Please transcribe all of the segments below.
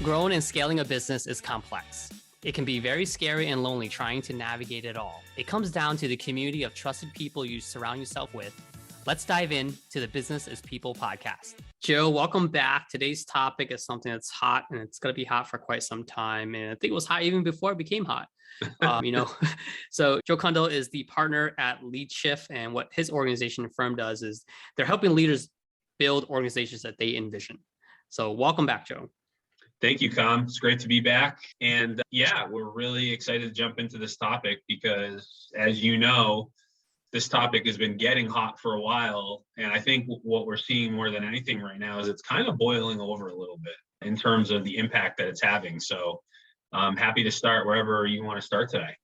Growing and scaling a business is complex. It can be very scary and lonely trying to navigate it all. It comes down to the community of trusted people you surround yourself with. Let's dive in to the Business is People podcast. Joe, welcome back. Today's topic is something that's hot, and it's going to be hot for quite some time. And I think it was hot even before it became hot. So Joe Cundall is the partner at LeadShift, and what his organization and firm does is they're helping leaders build organizations that they envision. So welcome back, Joe. Thank you, Kham. It's great to be back. And we're really excited to jump into this topic because, as you know, this topic has been getting hot for a while. And I think what we're seeing more than anything right now is it's kind of boiling over a little bit in terms of the impact that it's having. So I'm happy to start wherever you want to start today.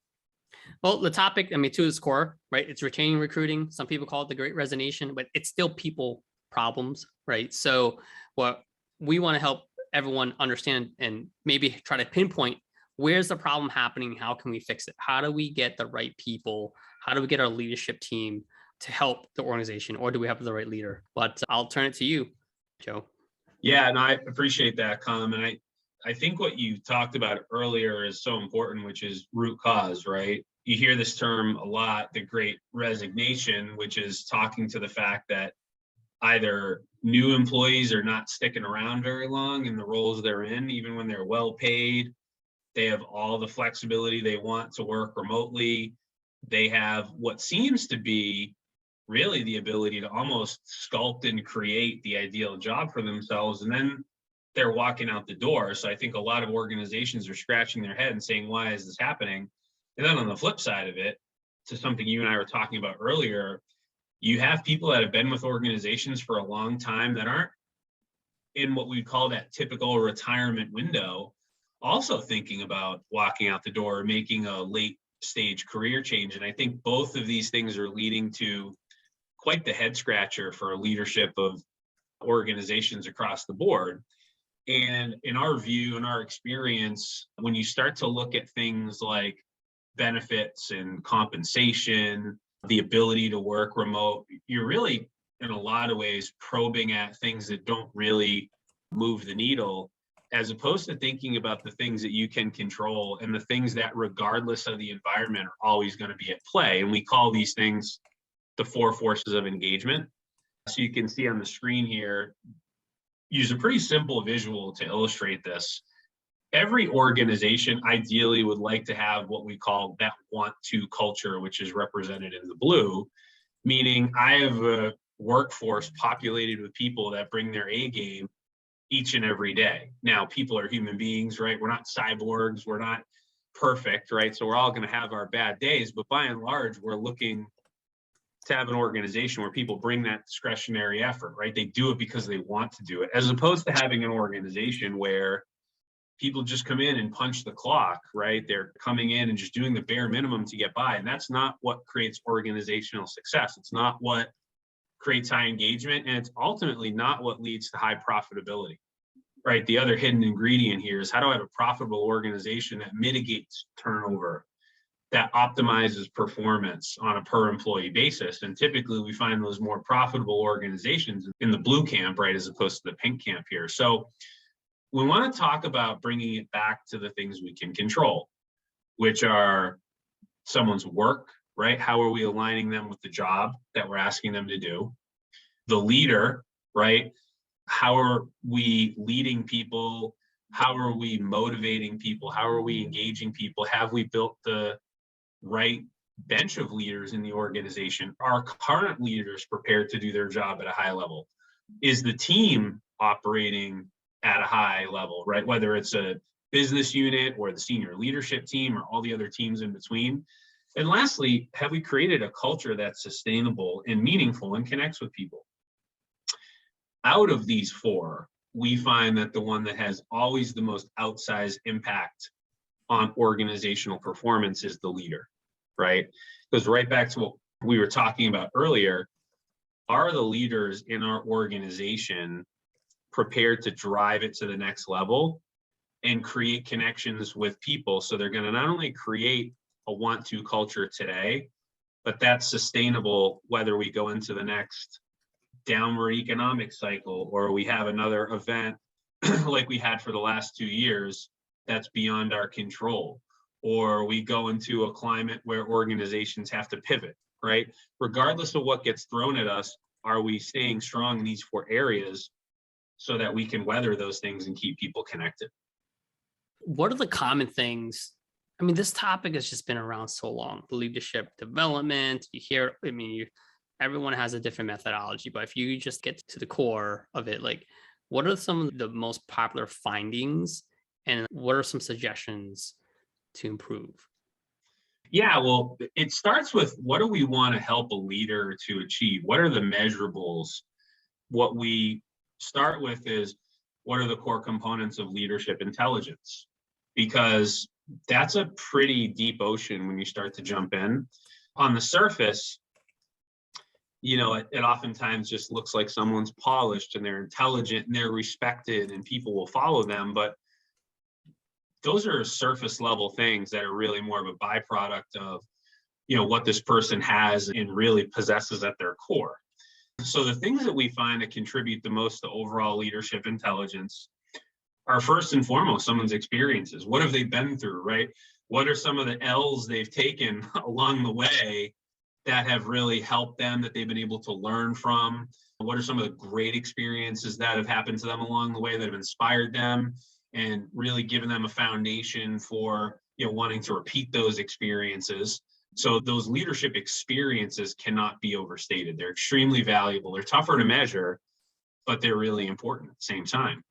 Well, the topic, to its core, right? It's retaining recruiting. Some people call it the Great Resignation, but it's still people problems, right? So what we want to help everyone understand and maybe try to pinpoint where's the problem happening, how can we fix it, how do we get the right people, how do we get our leadership team to help the organization, or do we have the right leader? But I'll turn it to you, Joe. Yeah, and I appreciate that, Kham. And I think what you talked about earlier is so important, which is root cause, right? You hear this term a lot, the Great Resignation, which is talking to the fact that either new employees are not sticking around very long in the roles they're in, even when they're well paid. They have all the flexibility they want to work remotely. They have what seems to be really the ability to almost sculpt and create the ideal job for themselves. And then they're walking out the door. So I think a lot of organizations are scratching their head and saying, why is this happening? And then on the flip side of it, to something you and I were talking about earlier, you have people that have been with organizations for a long time that aren't in what we call that typical retirement window, also thinking about walking out the door or making a late stage career change. And I think both of these things are leading to quite the head scratcher for leadership of organizations across the board. And in our view, in our experience, when you start to look at things like benefits and compensation, the ability to work remote, you're really, in a lot of ways, probing at things that don't really move the needle, as opposed to thinking about the things that you can control and the things that, regardless of the environment, are always going to be at play. And we call these things the 4 forces of engagement. So you can see on the screen here, use a pretty simple visual to illustrate this. Every organization ideally would like to have what we call that want to culture, which is represented in the blue, meaning I have a workforce populated with people that bring their A game each and every day. Now, people are human beings, right? We're not cyborgs. We're not perfect, right? So we're all going to have our bad days, but by and large, we're looking to have an organization where people bring that discretionary effort, right? They do it because they want to do it, as opposed to having an organization where people just come in and punch the clock, right? They're coming in and just doing the bare minimum to get by. And that's not what creates organizational success. It's not what creates high engagement. And it's ultimately not what leads to high profitability, right? The other hidden ingredient here is, how do I have a profitable organization that mitigates turnover, that optimizes performance on a per employee basis? And typically we find those more profitable organizations in the blue camp, right, as opposed to the pink camp here. So we want to talk about bringing it back to the things we can control, which are someone's work, right? How are we aligning them with the job that we're asking them to do? The leader, right? How are we leading people? How are we motivating people? How are we engaging people? Have we built the right bench of leaders in the organization? Are current leaders prepared to do their job at a high level? Is the team operating at a high level, right? Whether it's a business unit or the senior leadership team or all the other teams in between. And lastly, have we created a culture that's sustainable and meaningful and connects with people? Out of these 4, we find that the one that has always the most outsized impact on organizational performance is the leader, right? Goes right back to what we were talking about earlier. Are the leaders in our organization prepared to drive it to the next level and create connections with people? So they're going to not only create a want to culture today, but that's sustainable whether we go into the next downward economic cycle or we have another event like we had for the last 2 years, that's beyond our control. Or we go into a climate where organizations have to pivot, right? Regardless of what gets thrown at us, are we staying strong in these 4 areas so that we can weather those things and keep people connected? What are the common things? I mean, this topic has just been around so long. Leadership development, you hear, I mean, everyone has a different methodology, but if you just get to the core of it, like, what are some of the most popular findings and what are some suggestions to improve? Yeah, well, it starts with what do we want to help a leader to achieve? What are the measurables? What we start with is what are the core components of leadership intelligence? Because that's a pretty deep ocean when you start to jump in. On the surface, it oftentimes just looks like someone's polished and they're intelligent and they're respected and people will follow them. But those are surface level things that are really more of a byproduct of, what this person has and really possesses at their core. So the things that we find that contribute the most to overall leadership intelligence are first and foremost someone's experiences. What have they been through, right? What are some of the L's they've taken along the way that have really helped them, that they've been able to learn from? What are some of the great experiences that have happened to them along the way that have inspired them and really given them a foundation for, wanting to repeat those experiences? So those leadership experiences cannot be overstated. They're extremely valuable. They're tougher to measure, but they're really important at the same time.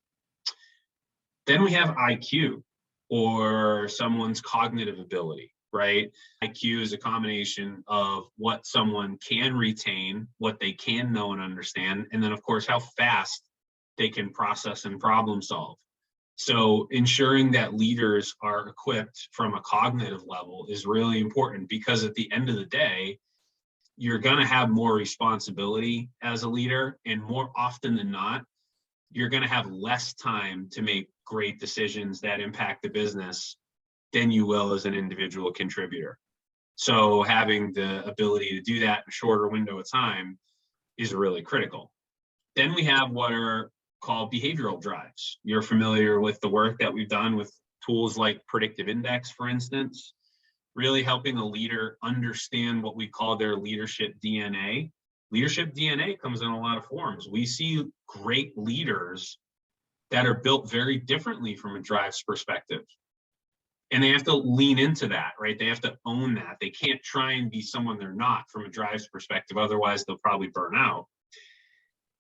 Then we have IQ, or someone's cognitive ability, right? IQ is a combination of what someone can retain, what they can know and understand, and then, of course, how fast they can process and problem solve. So ensuring that leaders are equipped from a cognitive level is really important, because at the end of the day, you're going to have more responsibility as a leader, and more often than not, you're going to have less time to make great decisions that impact the business than you will as an individual contributor. So having the ability to do that in a shorter window of time is really critical. Then we have what are called behavioral drives. You're familiar with the work that we've done with tools like predictive index, for instance, really helping a leader understand what we call their leadership DNA. Leadership DNA comes in a lot of forms. We see great leaders that are built very differently from a drives perspective. And they have to lean into that, right? They have to own that. They can't try and be someone they're not from a drives perspective. Otherwise, they'll probably burn out.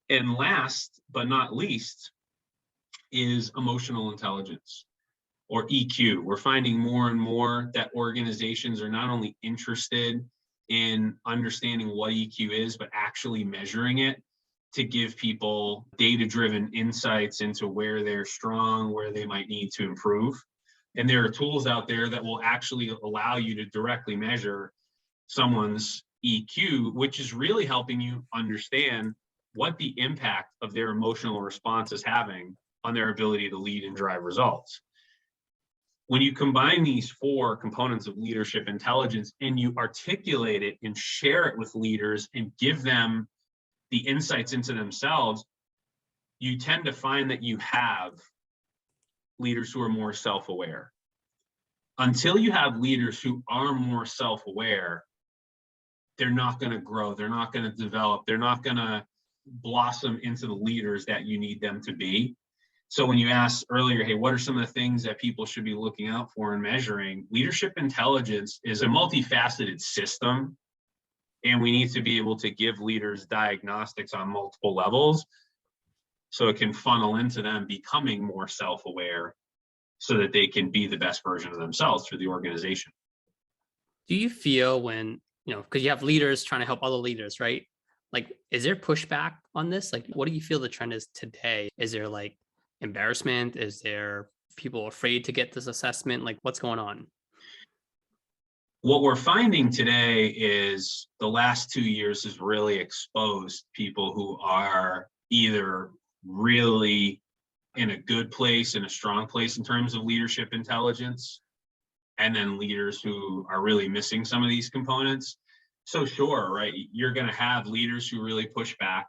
And last but not least is emotional intelligence, or EQ. We're finding more and more that organizations are not only interested in understanding what EQ is, but actually measuring it to give people data-driven insights into where they're strong, where they might need to improve. And there are tools out there that will actually allow you to directly measure someone's EQ, which is really helping you understand what the impact of their emotional response is having on their ability to lead and drive results. When you combine these 4 components of leadership intelligence and you articulate it and share it with leaders and give them the insights into themselves, you tend to find that you have leaders who are more self-aware. Until you have leaders who are more self-aware, they're not going to grow, they're not going to develop, they're not going to blossom into the leaders that you need them to be. So when you asked earlier, hey, what are some of the things that people should be looking out for and measuring? Leadership intelligence is a multifaceted system, and we need to be able to give leaders diagnostics on multiple levels so it can funnel into them becoming more self-aware so that they can be the best version of themselves for the organization. Do you feel when, because you have leaders trying to help other leaders, right? Like, is there pushback on this? Like, what do you feel the trend is today? Is there like embarrassment? Is there people afraid to get this assessment? Like, what's going on? What we're finding today is the last 2 years has really exposed people who are either really in a good place, in a strong place in terms of leadership intelligence, and then leaders who are really missing some of these components. So sure, right, you're going to have leaders who really push back.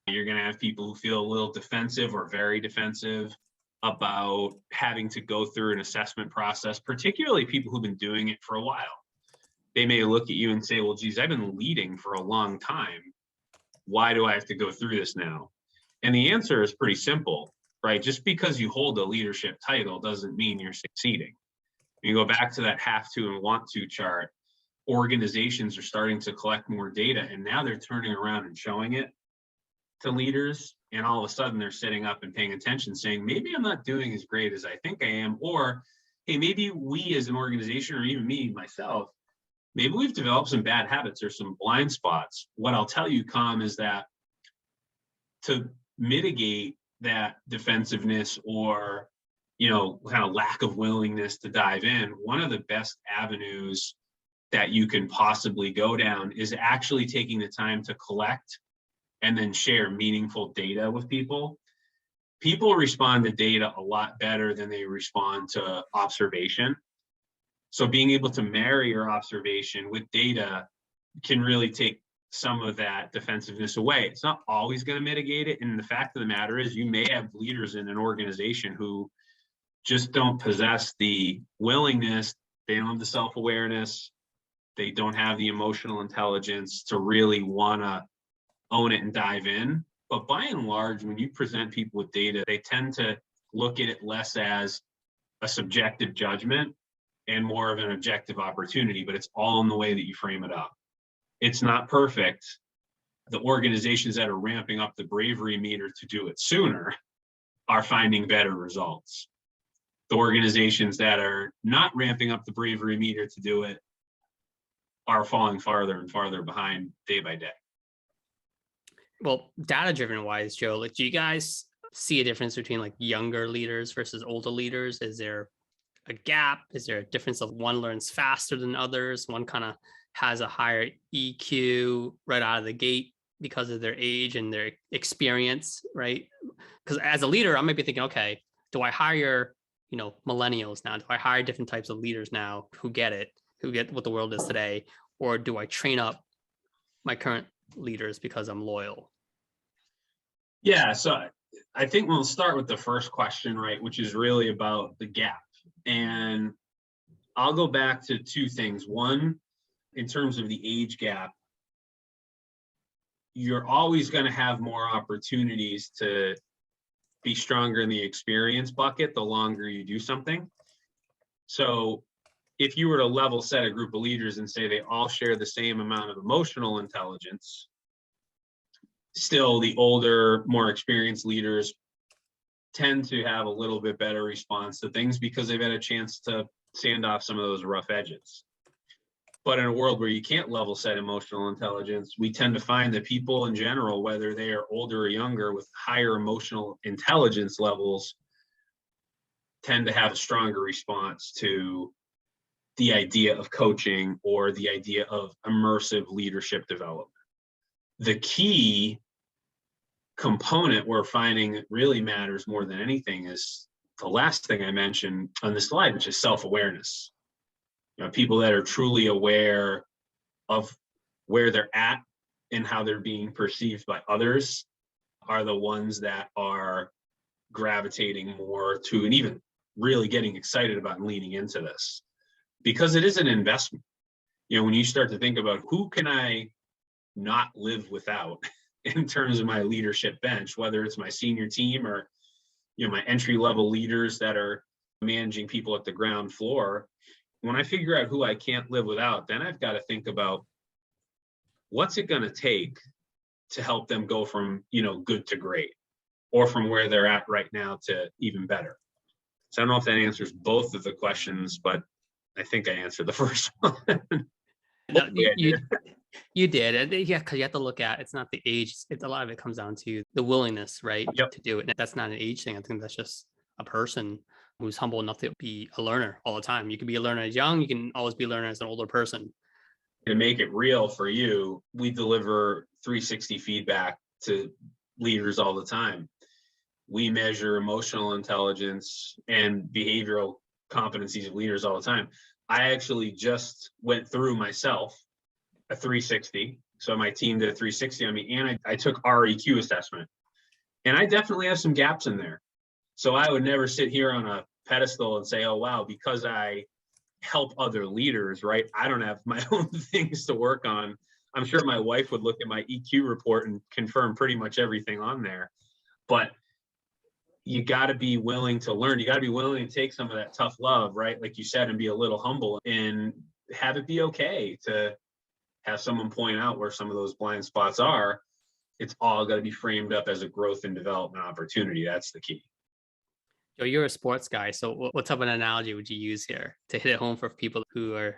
You're going to have people who feel a little defensive or very defensive. about having to go through an assessment process, particularly people who've been doing it for a while. They may look at you and say, well, geez, I've been leading for a long time. Why do I have to go through this now? And the answer is pretty simple, right? Just because you hold a leadership title doesn't mean you're succeeding. You go back to that have to and want to chart. Organizations are starting to collect more data, and now they're turning around and showing it to leaders. And all of a sudden they're sitting up and paying attention, saying, maybe I'm not doing as great as I think I am. Or, hey, maybe we as an organization, or even me, myself, maybe we've developed some bad habits or some blind spots. What I'll tell you, Kham, is that to mitigate that defensiveness or, kind of lack of willingness to dive in, one of the best avenues that you can possibly go down is actually taking the time to collect and then share meaningful data with people. People respond to data a lot better than they respond to observation. So being able to marry your observation with data can really take some of that defensiveness away. It's not always going to mitigate it. And the fact of the matter is, you may have leaders in an organization who just don't possess the willingness, they don't have the self-awareness, they don't have the emotional intelligence to really want to own it and dive in. But by and large, when you present people with data, they tend to look at it less as a subjective judgment and more of an objective opportunity, but it's all in the way that you frame it up. It's not perfect. The organizations that are ramping up the bravery meter to do it sooner are finding better results. The organizations that are not ramping up the bravery meter to do it are falling farther and farther behind day by day. Well, data-driven wise, Joe, like, do you guys see a difference between like younger leaders versus older leaders? Is there a gap? Is there a difference of one learns faster than others? One kind of has a higher EQ right out of the gate because of their age and their experience, right? Because as a leader, I might be thinking, okay, do I hire, millennials now? Do I hire different types of leaders now who get it, who get what the world is today? Or do I train up my current leaders because I'm loyal? Yeah, so I think we'll start with the first question, right, which is really about the gap. And I'll go back to two things. One, in terms of the age gap, you're always going to have more opportunities to be stronger in the experience bucket the longer you do something. So if you were to level set a group of leaders and say they all share the same amount of emotional intelligence, still the older, more experienced leaders tend to have a little bit better response to things because they've had a chance to sand off some of those rough edges. But in a world where you can't level set emotional intelligence, we tend to find that people in general, whether they are older or younger with higher emotional intelligence levels, tend to have a stronger response to the idea of coaching or the idea of immersive leadership development. The key component we're finding that really matters more than anything is the last thing I mentioned on the slide, which is self-awareness. People that are truly aware of where they're at and how they're being perceived by others are the ones that are gravitating more to and even really getting excited about and leaning into this, because it is an investment. When you start to think about who can I not live without in terms of my leadership bench, whether it's my senior team or my entry level leaders that are managing people at the ground floor, when I figure out who I can't live without, then I've got to think about what's it going to take to help them go from good to great, or from where they're at right now to even better. So I don't know if that answers both of the questions, but I think I answered the first one. No, you did. And yeah, because you have to look at, it's not the age. A lot of it comes down to the willingness, right, Yep. to do it. And that's not an age thing. I think that's just a person who's humble enough to be a learner all the time. You can be a learner as young. You can always be a learner as an older person. To make it real for you, we deliver 360 feedback to leaders all the time. We measure emotional intelligence and behavioral competencies of leaders all the time. I actually just went through myself a 360. So my team did a 360 on me, and I took REQ assessment. And I definitely have some gaps in there. So I would never sit here on a pedestal and say, oh, wow, because I help other leaders, right? I don't have my own things to work on. I'm sure my wife would look at my EQ report and confirm pretty much everything on there. But you got to be willing to learn. You got to be willing to take some of that tough love, right? Like you said, and be a little humble and have it be okay to have someone point out where some of those blind spots are. It's all got to be framed up as a growth and development opportunity. That's the key. Joe, you're a sports guy. So what type of analogy would you use here to hit it home for people who are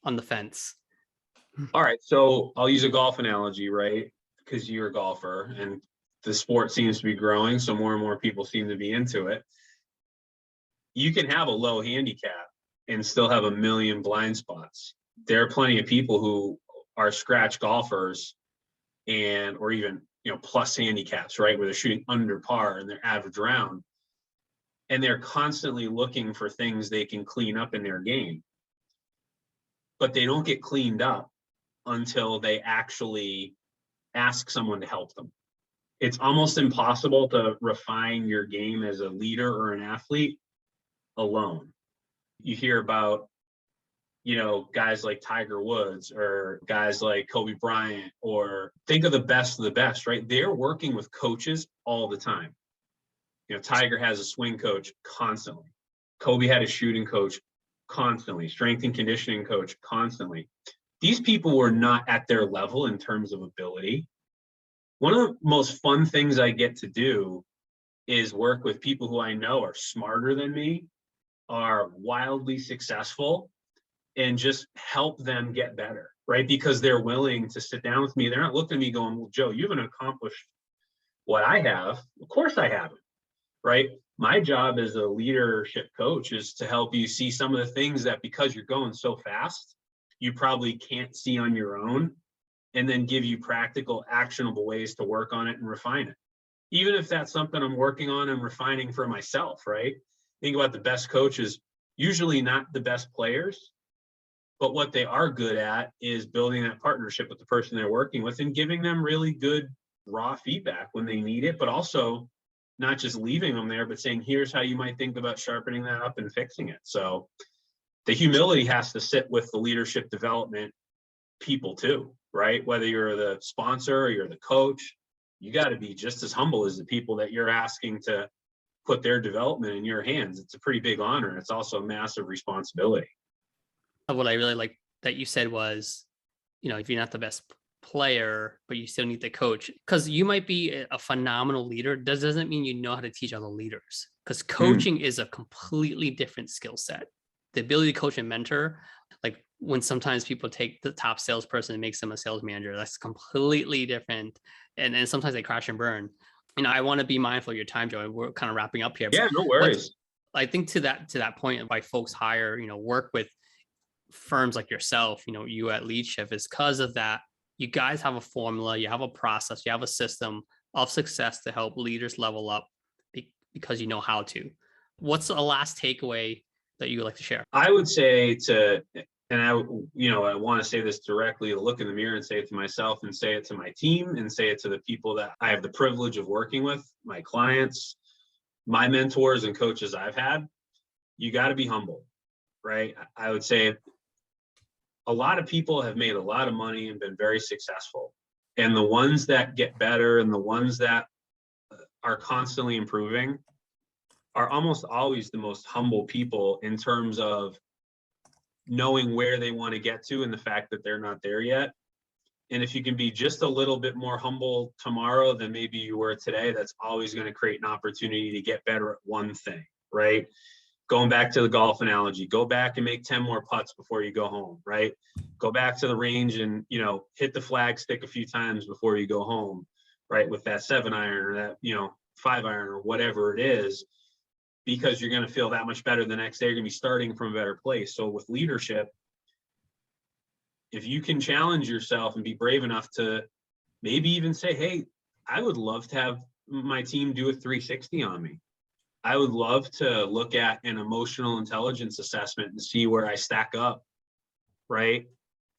on the fence? All right. So I'll use a golf analogy, right? Because you're a golfer and the sport seems to be growing. So more and more people seem to be into it. You can have a low handicap and still have a million blind spots. There are plenty of people who are scratch golfers and, or even, plus handicaps, right? Where they're shooting under par in their average round. And they're constantly looking for things they can clean up in their game. But they don't get cleaned up until they actually ask someone to help them. It's almost impossible to refine your game as a leader or an athlete alone. You hear about, guys like Tiger Woods or guys like Kobe Bryant, or think of the best, right? They're working with coaches all the time. Tiger has a swing coach constantly. Kobe had a shooting coach constantly, strength and conditioning coach constantly. These people were not at their level in terms of ability. One of the most fun things I get to do is work with people who I know are smarter than me, are wildly successful, and just help them get better, right? Because they're willing to sit down with me. They're not looking at me going, well, Joe, you haven't accomplished what I have. Of course I haven't, right? My job as a leadership coach is to help you see some of the things that, because you're going so fast, you probably can't see on your own, and then give you practical, actionable ways to work on it and refine it. Even if that's something I'm working on and refining for myself, right? Think about the best coaches, usually not the best players, but what they are good at is building that partnership with the person they're working with and giving them really good raw feedback when they need it, but also not just leaving them there, but saying, here's how you might think about sharpening that up and fixing it. So the humility has to sit with the leadership development people too, right? Whether you're the sponsor or you're the coach, you got to be just as humble as the people that you're asking to put their development in your hands. It's a pretty big honor, and it's also a massive responsibility. What I really like that you said was, if you're not the best player, but you still need the coach, because you might be a phenomenal leader. That doesn't mean you know how to teach other leaders, because coaching is a completely different skill set. The ability to coach and mentor, like when sometimes people take the top salesperson and makes them a sales manager, that's completely different. And sometimes they crash and burn. I want to be mindful of your time, Joe, and we're kind of wrapping up here. Yeah, no worries. I think to that point, why folks hire, work with firms like yourself, you at Lead Shift, is because of that. You guys have a formula, you have a process, you have a system of success to help leaders level up because you know how to. What's the last takeaway that you would like to share? I would say and I want to say this directly, to look in the mirror and say it to myself and say it to my team and say it to the people that I have the privilege of working with, my clients, my mentors and coaches I've had. You got to be humble, right? I would say a lot of people have made a lot of money and been very successful. And the ones that get better and the ones that are constantly improving are almost always the most humble people in terms of knowing where they want to get to and the fact that they're not there yet. And if you can be just a little bit more humble tomorrow than maybe you were today, that's always going to create an opportunity to get better at one thing, right? Going back to the golf analogy, go back and make 10 more putts before you go home, right? Go back to the range and, hit the flag stick a few times before you go home, right? With that 7-iron or that, 5-iron or whatever it is, because you're going to feel that much better the next day. You're going to be starting from a better place. So with leadership, if you can challenge yourself and be brave enough to maybe even say, hey, I would love to have my team do a 360 on me. I would love to look at an emotional intelligence assessment and see where I stack up, right?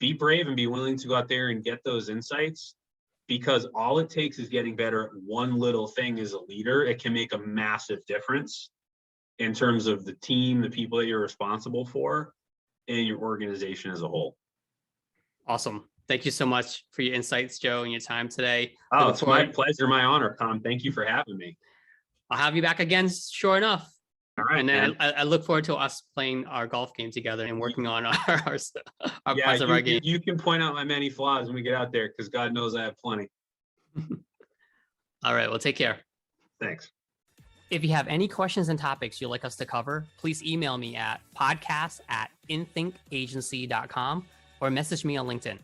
Be brave and be willing to go out there and get those insights because all it takes is getting better at one little thing as a leader. It can make a massive difference in terms of the team, the people that you're responsible for, and your organization as a whole. Awesome. Thank you so much for your insights, Joe, and your time today. Oh, it's my pleasure, my honor, Kham. Thank you for having me. I'll have you back again, sure enough. All right, and then I look forward to us playing our golf game together and working on our parts of our game. You can point out my many flaws when we get out there, because God knows I have plenty. All right, well, take care. Thanks. If you have any questions and topics you'd like us to cover, please email me at podcast@inthinkagency.com or message me on LinkedIn.